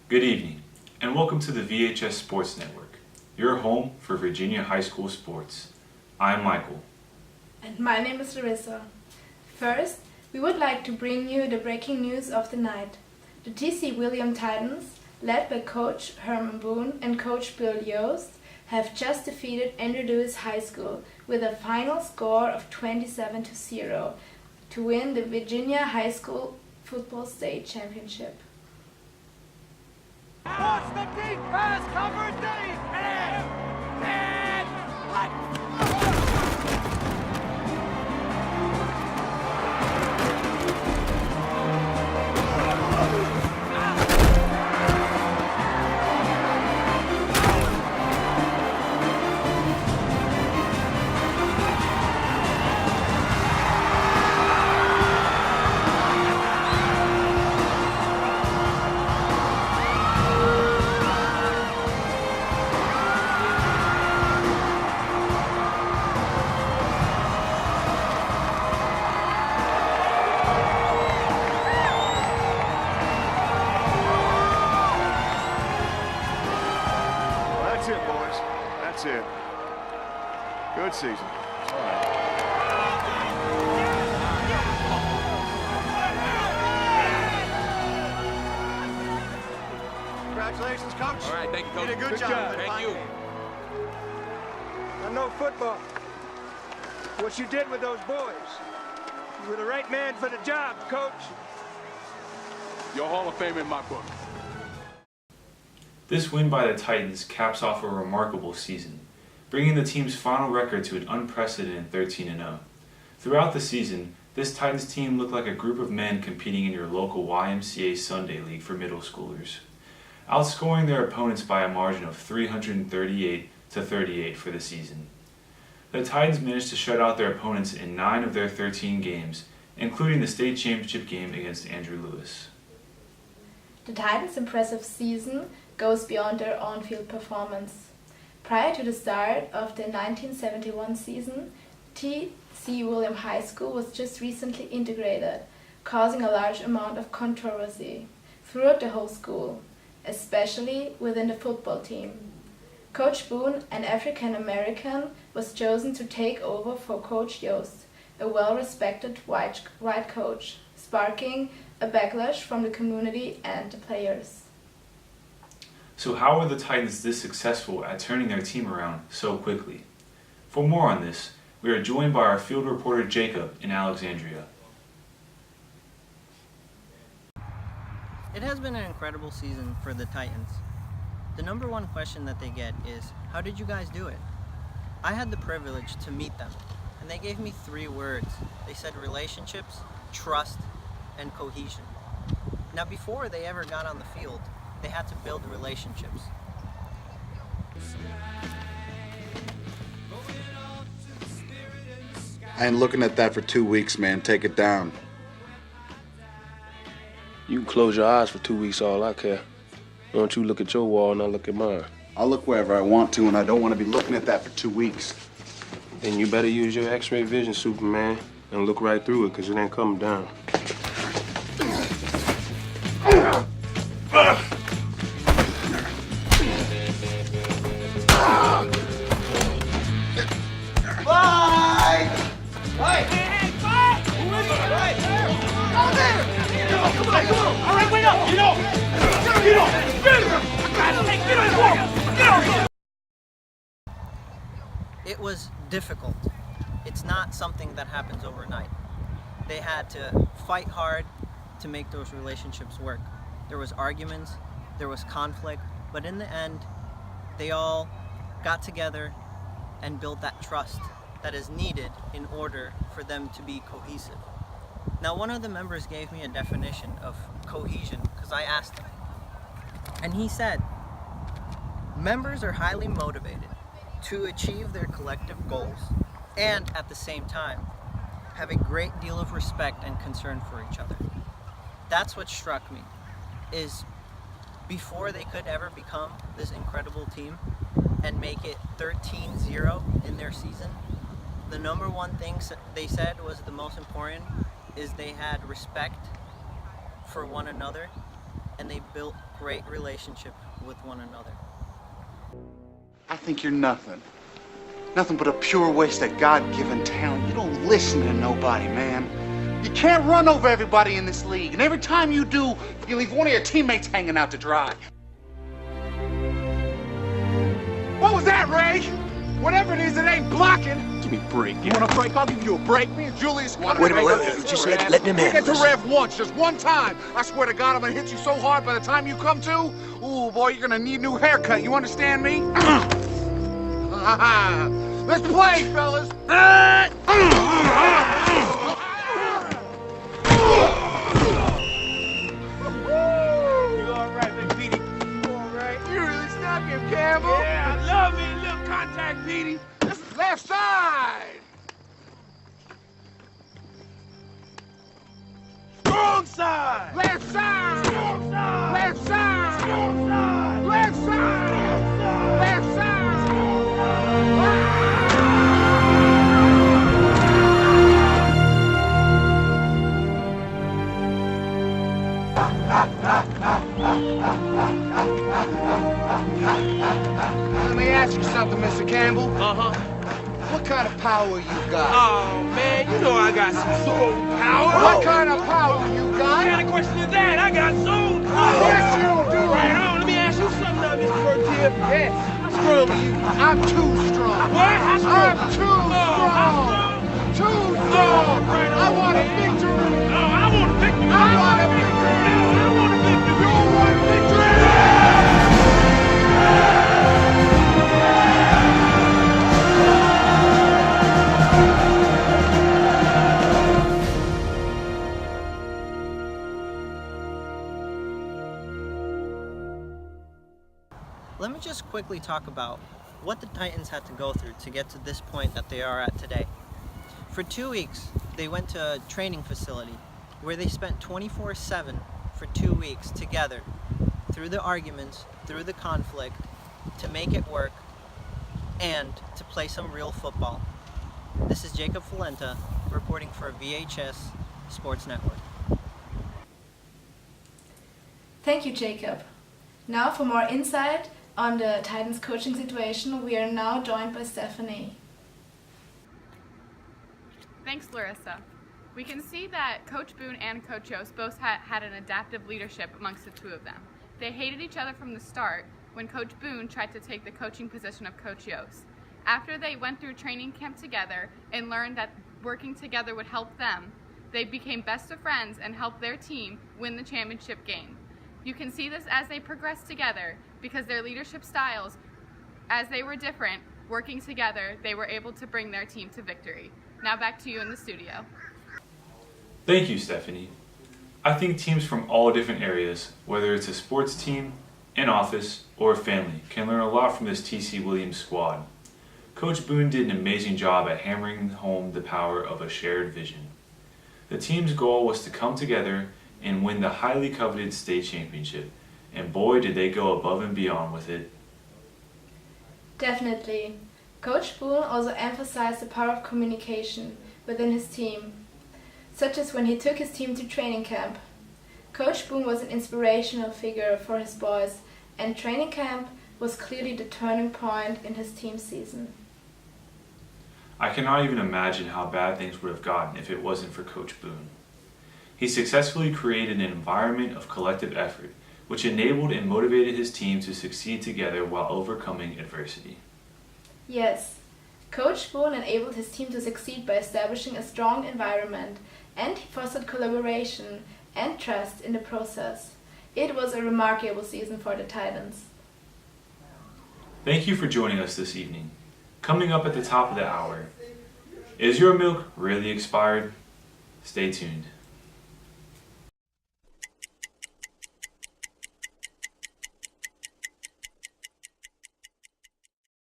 Good evening, and welcome to the VHS Sports Network, your home for Virginia high school sports. I'm Michael. And my name is Larissa. First, we would like to bring you the breaking news of the night. The T.C. William Titans, led by Coach Herman Boone and Coach Bill Yost, have just defeated Andrew Lewis High School with a final score of 27-0 to win the Virginia High School Football State Championship. Watch the deep pass, cover deep, and That's it, boys. That's it. Good season. Congratulations, Coach. All right, thank you, Coach. You did a good job. Thank you. I know football. What you did with those boys. You were the right man for the job, Coach. You're Hall of Fame in my book. This win by the Titans caps off a remarkable season, bringing the team's final record to an unprecedented 13-0. Throughout the season, this Titans team looked like a group of men competing in your local YMCA Sunday League for middle schoolers, outscoring their opponents by a margin of 338-38 for the season. The Titans managed to shut out their opponents in 9 of their 13 games, including the state championship game against Andrew Lewis. The Titans' impressive season goes beyond their on-field performance. Prior to the start of the 1971 season, T.C. William High School was just recently integrated, causing a large amount of controversy throughout the whole school, especially within the football team. Coach Boone, an African-American, was chosen to take over for Coach Yost, a well-respected white coach, sparking a backlash from the community and the players. So how were the Titans this successful at turning their team around so quickly? For more on this, we are joined by our field reporter Jacob in Alexandria. It has been an incredible season for the Titans. The number one question that they get is, how did you guys do it? I had the privilege to meet them, and they gave me 3 words. They said relationships, trust, and cohesion. Now before they ever got on the field, they had to build relationships. I ain't looking at that for 2 weeks, man. Take it down. You can close your eyes for 2 weeks, all I care. Why don't you look at your wall and I look at mine? I'll look wherever I want to, and I don't want to be looking at that for 2 weeks. Then you better use your X-ray vision, Superman, and look right through it, because it ain't coming down. It was difficult. It's not something that happens overnight. They had to fight hard to make those relationships work. There was arguments, there was conflict, but in the end, they all got together and built that trust that is needed in order for them to be cohesive. Now, one of the members gave me a definition of cohesion because I asked him. And he said, members are highly motivated to achieve their collective goals and at the same time have a great deal of respect and concern for each other. That's what struck me, is before they could ever become this incredible team and make it 13-0 in their season, the number one thing they said was the most important is they had respect for one another and they built great relationship with one another. I think you're nothing. Nothing but a pure waste of God-given talent. You don't listen to nobody, man. You can't run over everybody in this league, and every time you do, you leave one of your teammates hanging out to dry. What was that, Ray? Whatever it is, it ain't blocking. Give me a break. You want a break? I'll give you a break. Me and Julius... Wait a minute, just let him Get handle to this. Rev once, just one time. I swear to God, I'm gonna hit you so hard by the time you come to, ooh, boy, you're gonna need a new haircut. You understand me? Let's play, fellas. You all right, Big Petey? You all right? You really stuck him, Campbell. Yeah, I love me a little contact, Petey. This is left side. Strong side. Left side. Strong side. Left side. Strong side. Left side. Left side. Let me ask you something, Mr. Campbell. Uh-huh. What kind of power you got? Oh, man, you know I got some soul power. What kind of power you What got? kind of question is that? I got soul power. Yes, you do. Right on. Let me ask you something now, Mr. Bertier. Yes. How strong are you? I'm too strong. What? How strong? I'm too strong. Too strong. Right on, I want a man. victory. No, I want a victory. I want a victory. I want a victory. You want victory? Let me just quickly talk about what the Titans had to go through to get to this point that they are at today. For 2 weeks, they went to a training facility where they spent 24/7 for 2 weeks together, through the arguments, through the conflict, to make it work, and to play some real football. This is Jacob Falenta reporting for VHS Sports Network. Thank you, Jacob. Now for more insight on the Titans coaching situation, we are now joined by Stephanie. Thanks, Larissa. We can see that Coach Boone and Coach Yost both had an adaptive leadership amongst the two of them. They hated each other from the start when Coach Boone tried to take the coaching position of Coach Yost. After they went through training camp together and learned that working together would help them, they became best of friends and helped their team win the championship game. You can see this as they progressed together because their leadership styles, as they were different, working together, they were able to bring their team to victory. Now back to you in the studio. Thank you, Stephanie. I think teams from all different areas, whether it's a sports team, an office, or a family, can learn a lot from this T.C. Williams squad. Coach Boone did an amazing job at hammering home the power of a shared vision. The team's goal was to come together and win the highly coveted state championship, and boy did they go above and beyond with it. Definitely. Coach Boone also emphasized the power of communication within his team, such as when he took his team to training camp. Coach Boone was an inspirational figure for his boys, and training camp was clearly the turning point in his team season. I cannot even imagine how bad things would have gotten if it wasn't for Coach Boone. He successfully created an environment of collective effort, which enabled and motivated his team to succeed together while overcoming adversity. Yes, Coach Boone enabled his team to succeed by establishing a strong environment, and he fostered collaboration and trust in the process. It was a remarkable season for the Titans. Thank you for joining us this evening. Coming up at the top of the hour, is your milk really expired? Stay tuned.